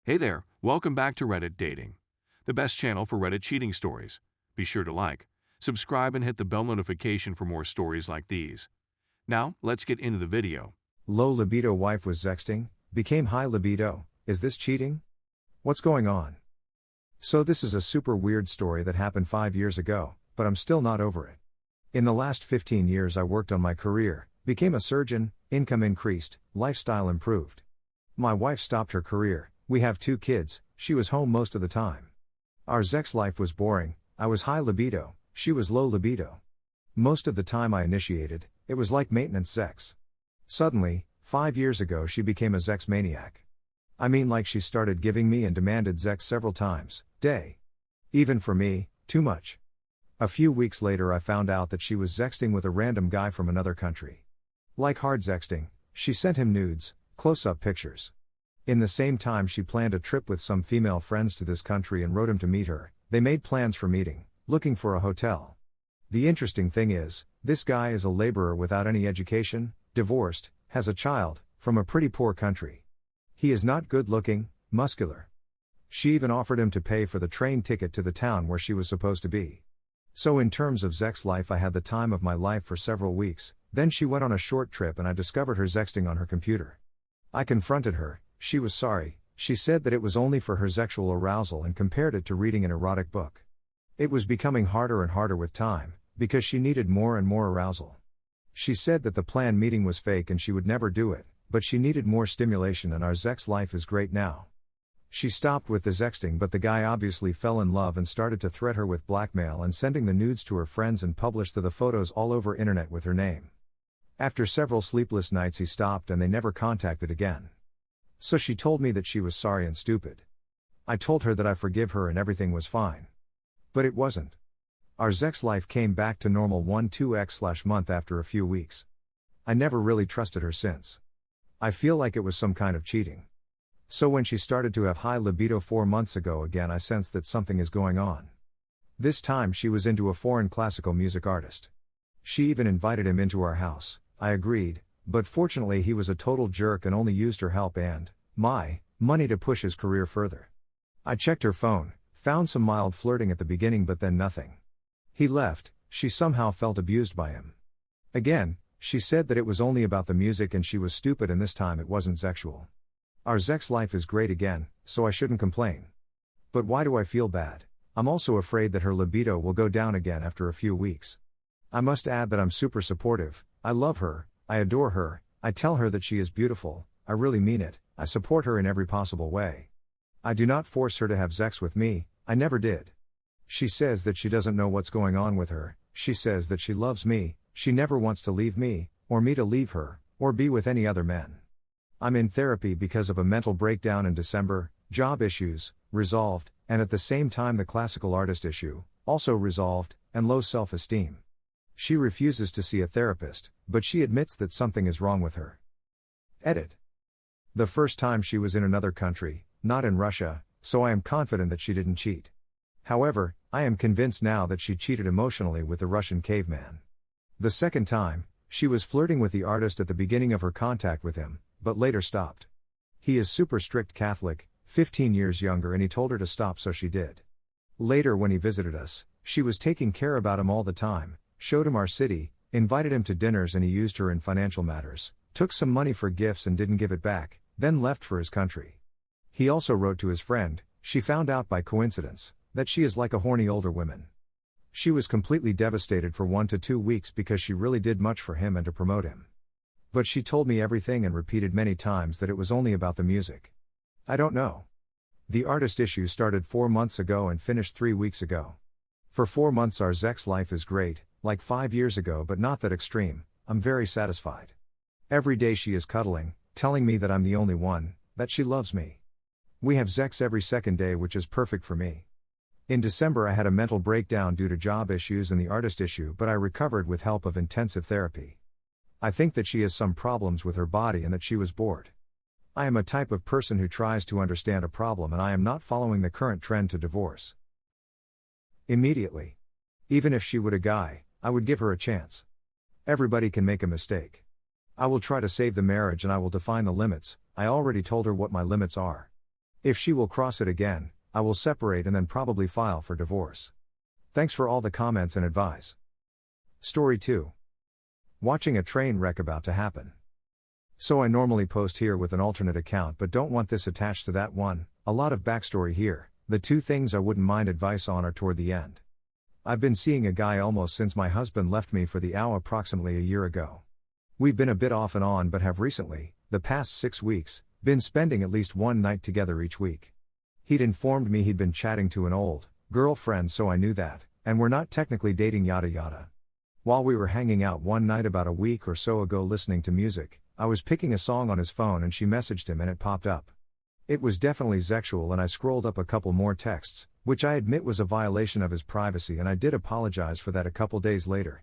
Hey there, welcome back to Reddit Dating, the best channel for Reddit cheating stories. Be sure to like, subscribe, and hit the bell notification for more stories like these. Now, let's get into the video. Low libido wife was sexting, became high libido. Is this cheating? What's going on? So this is a super weird story that happened 5 years ago, but I'm still not over it. In the last 15 years I worked on my career, became a surgeon, income increased, lifestyle improved. My wife stopped her career, we have 2 kids, she was home most of the time. Our sex life was boring, I was high libido, she was low libido. Most of the time I initiated, it was like maintenance sex. Suddenly, 5 years ago she became a sex maniac. I mean, like, she started giving me and demanded sex several times a day. Even for me, too much. A few weeks later I found out that she was sexting with a random guy from another country. Like hard sexting, she sent him nudes, close-up pictures. In the same time she planned a trip with some female friends to this country and wrote him to meet her. They made plans for meeting, looking for a hotel. The interesting thing is, this guy is a laborer without any education, divorced, has a child, from a pretty poor country. He is not good looking, muscular. She even offered him to pay for the train ticket to the town where she was supposed to be. So in terms of sex life I had the time of my life for several weeks, then she went on a short trip and I discovered her sexting on her computer. I confronted her, she was sorry, she said that it was only for her sexual arousal and compared it to reading an erotic book. It was becoming harder and harder with time, because she needed more and more arousal. She said that the planned meeting was fake and she would never do it, but she needed more stimulation and our sex life is great now. She stopped with the sexting, but the guy obviously fell in love and started to threat her with blackmail and sending the nudes to her friends and published the photos all over internet with her name. After several sleepless nights he stopped and they never contacted again. So she told me that she was sorry and stupid. I told her that I forgive her and everything was fine. But it wasn't. Our sex life came back to normal 1-2x/month after a few weeks. I never really trusted her since. I feel like it was some kind of cheating. So when she started to have high libido 4 months ago again I sensed that something is going on. This time she was into a foreign classical music artist. She even invited him into our house. I agreed, but fortunately he was a total jerk and only used her help and my money to push his career further. I checked her phone, found some mild flirting at the beginning but then nothing. He left, she somehow felt abused by him. Again, she said that it was only about the music and she was stupid and this time it wasn't sexual. Our sex life is great again, so I shouldn't complain. But why do I feel bad? I'm also afraid that her libido will go down again after a few weeks. I must add that I'm super supportive, I love her, I adore her, I tell her that she is beautiful, I really mean it, I support her in every possible way. I do not force her to have sex with me, I never did. She says that she doesn't know what's going on with her, she says that she loves me, she never wants to leave me, or me to leave her, or be with any other men. I'm in therapy because of a mental breakdown in December, job issues, resolved, and at the same time the classical artist issue, also resolved, and low self-esteem. She refuses to see a therapist, but she admits that something is wrong with her. Edit. The first time she was in another country, not in Russia, so I am confident that she didn't cheat. However, I am convinced now that she cheated emotionally with the Russian caveman. The second time, she was flirting with the artist at the beginning of her contact with him, but later stopped. He is super strict Catholic, 15 years younger, and he told her to stop, so she did. Later when he visited us, she was taking care about him all the time, showed him our city, invited him to dinners, and he used her in financial matters, took some money for gifts and didn't give it back, then left for his country. He also wrote to his friend, she found out by coincidence, that she is like a horny older woman. She was completely devastated for 1 to 2 weeks because she really did much for him and to promote him. But she told me everything and repeated many times that it was only about the music. I don't know. The artist issue started 4 months ago and finished 3 weeks ago. For 4 months our sex life is great, like 5 years ago, but not that extreme. I'm very satisfied. Every day she is cuddling, telling me that I'm the only one, that she loves me. We have sex every second day, which is perfect for me. In December I had a mental breakdown due to job issues and the artist issue, but I recovered with help of intensive therapy. I think that she has some problems with her body and that she was bored. I am a type of person who tries to understand a problem and I am not following the current trend to divorce immediately. Even if she would a guy, I would give her a chance. Everybody can make a mistake. I will try to save the marriage and I will define the limits. I already told her what my limits are. If she will cross it again, I will separate and then probably file for divorce. Thanks for all the comments and advice. Story 2. Watching a train wreck about to happen. So I normally post here with an alternate account but don't want this attached to that one. A lot of backstory here. The two things I wouldn't mind advice on are toward the end. I've been seeing a guy almost since my husband left me for the OW approximately a year ago. We've been a bit off and on but have recently, the past 6 weeks, been spending at least one night together each week. He'd informed me he'd been chatting to an old girlfriend, so I knew that, and we're not technically dating yada yada. While we were hanging out one night about a week or so ago listening to music, I was picking a song on his phone and she messaged him and it popped up. It was definitely sexual and I scrolled up a couple more texts, which I admit was a violation of his privacy, and I did apologize for that a couple days later.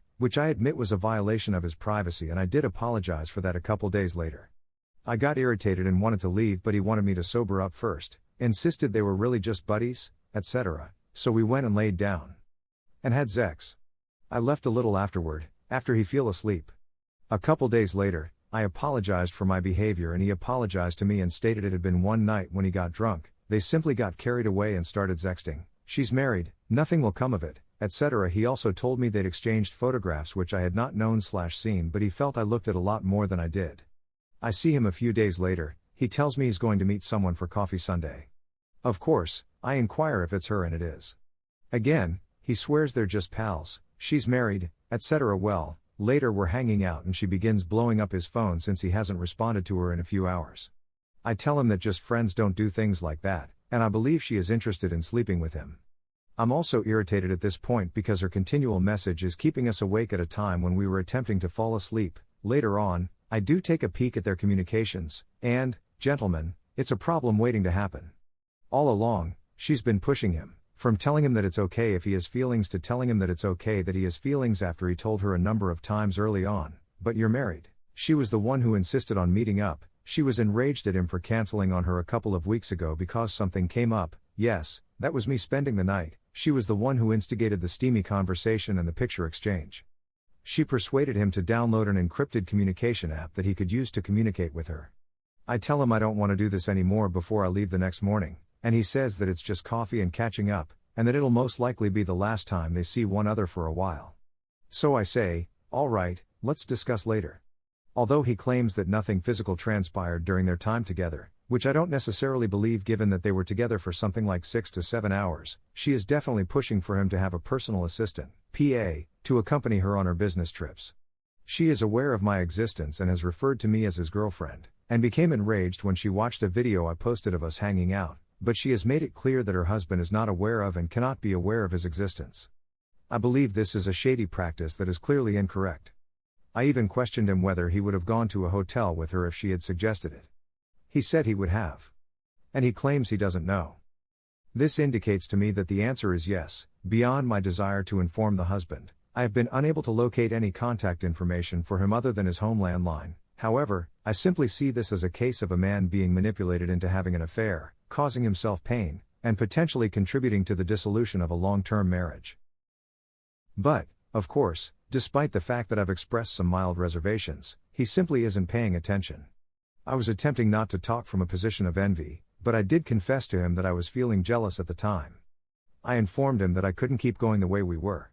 I got irritated and wanted to leave, but he wanted me to sober up first, insisted they were really just buddies, etc. So we went and laid down. And had sex. I left a little afterward, after he fell asleep. A couple days later, I apologized for my behavior and he apologized to me and stated it had been one night when he got drunk. They simply got carried away and started sexting. She's married, nothing will come of it, etc. He also told me they'd exchanged photographs which I had not known/seen, but he felt I looked at a lot more than I did. I see him a few days later, he tells me he's going to meet someone for coffee Sunday. Of course, I inquire if it's her and it is. Again, he swears they're just pals, she's married, etc. Well, later we're hanging out and she begins blowing up his phone since he hasn't responded to her in a few hours. I tell him that just friends don't do things like that, and I believe she is interested in sleeping with him. I'm also irritated at this point because her continual message is keeping us awake at a time when we were attempting to fall asleep. Later on, I do take a peek at their communications, and, gentlemen, it's a problem waiting to happen. All along, she's been pushing him, from telling him that it's okay if he has feelings to telling him that it's okay that he has feelings after he told her a number of times early on, but you're married. She was the one who insisted on meeting up. She was enraged at him for canceling on her a couple of weeks ago because something came up. Yes, that was me spending the night. She was the one who instigated the steamy conversation and the picture exchange. She persuaded him to download an encrypted communication app that he could use to communicate with her. I tell him I don't want to do this anymore before I leave the next morning, and he says that it's just coffee and catching up, and that it'll most likely be the last time they see one another for a while. So I say, all right, let's discuss later. Although he claims that nothing physical transpired during their time together, which I don't necessarily believe given that they were together for something like 6 to 7 hours, she is definitely pushing for him to have a personal assistant, PA, to accompany her on her business trips. She is aware of my existence and has referred to me as his girlfriend, and became enraged when she watched a video I posted of us hanging out, but she has made it clear that her husband is not aware of and cannot be aware of his existence. I believe this is a shady practice that is clearly incorrect. I even questioned him whether he would have gone to a hotel with her if she had suggested it. He said he would have. And he claims he doesn't know. This indicates to me that the answer is yes. Beyond my desire to inform the husband, I have been unable to locate any contact information for him other than his home landline. However, I simply see this as a case of a man being manipulated into having an affair, causing himself pain, and potentially contributing to the dissolution of a long-term marriage. But, of course, despite the fact that I've expressed some mild reservations, he simply isn't paying attention. I was attempting not to talk from a position of envy, but I did confess to him that I was feeling jealous at the time. I informed him that I couldn't keep going the way we were.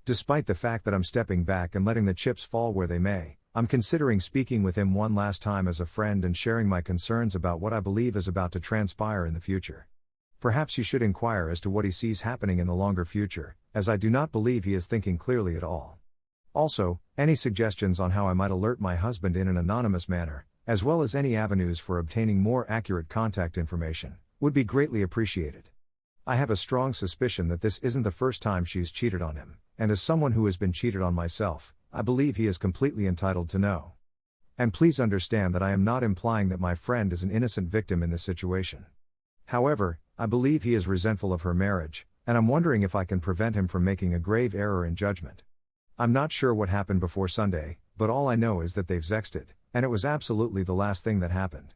Despite the fact that I'm stepping back and letting the chips fall where they may, I'm considering speaking with him one last time as a friend and sharing my concerns about what I believe is about to transpire in the future. Perhaps you should inquire as to what he sees happening in the longer future, as I do not believe he is thinking clearly at all. Also, any suggestions on how I might alert my husband in an anonymous manner, as well as any avenues for obtaining more accurate contact information, would be greatly appreciated. I have a strong suspicion that this isn't the first time she's cheated on him, and as someone who has been cheated on myself, I believe he is completely entitled to know. And please understand that I am not implying that my friend is an innocent victim in this situation. However, I believe he is resentful of her marriage, and I'm wondering if I can prevent him from making a grave error in judgment. I'm not sure what happened before Sunday, but all I know is that they've sexted, and it was absolutely the last thing that happened.